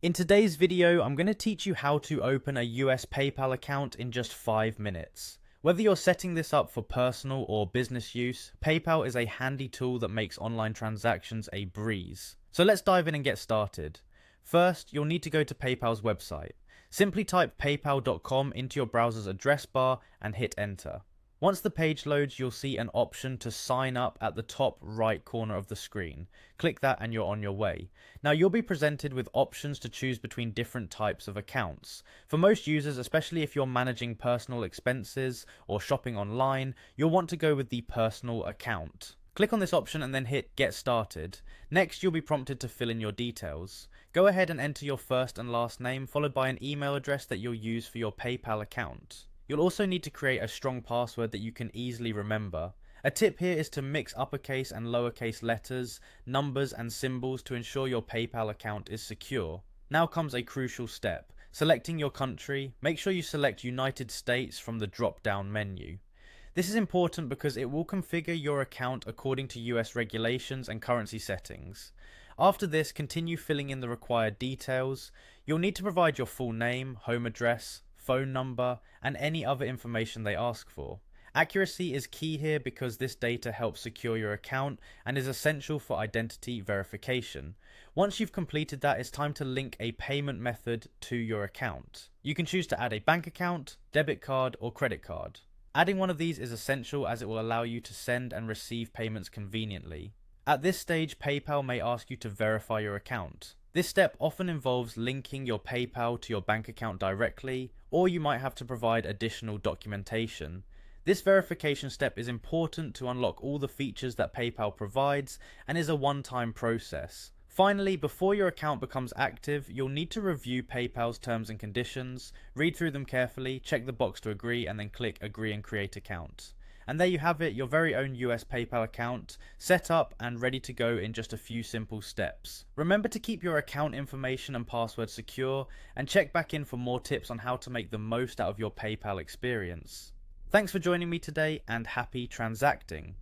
In today's video, I'm going to teach you how to open a US PayPal account in just 5 minutes. Whether you're setting this up for personal or business use, PayPal is a handy tool that makes online transactions a breeze. So let's dive in and get started. First, you'll need to go to PayPal's website. Simply type paypal.com into your browser's address bar and hit enter. Once the page loads, you'll see an option to sign up at the top right corner of the screen. Click that and you're on your way. Now you'll be presented with options to choose between different types of accounts. For most users, especially if you're managing personal expenses or shopping online, you'll want to go with the personal account. Click on this option and then hit Get Started. Next, you'll be prompted to fill in your details. Go ahead and enter your first and last name followed by an email address that you'll use for your PayPal account. You'll also need to create a strong password that you can easily remember. A tip here is to mix uppercase and lowercase letters, numbers and symbols to ensure your PayPal account is secure. Now comes a crucial step. Selecting your country, make sure you select United States from the drop-down menu. This is important because it will configure your account according to US regulations and currency settings. After this, continue filling in the required details. You'll need to provide your full name, home address, phone number, and any other information they ask for. Accuracy is key here because this data helps secure your account and is essential for identity verification. Once you've completed that, it's time to link a payment method to your account. You can choose to add a bank account, debit card, or credit card. Adding one of these is essential as it will allow you to send and receive payments conveniently. At this stage, PayPal may ask you to verify your account. This step often involves linking your PayPal to your bank account directly, or you might have to provide additional documentation. This verification step is important to unlock all the features that PayPal provides and is a one-time process. Finally, before your account becomes active, you'll need to review PayPal's terms and conditions, read through them carefully, check the box to agree, and then click Agree and Create Account. And there you have it, your very own US PayPal account, set up and ready to go in just a few simple steps. Remember to keep your account information and password secure, and check back in for more tips on how to make the most out of your PayPal experience. Thanks for joining me today, and happy transacting!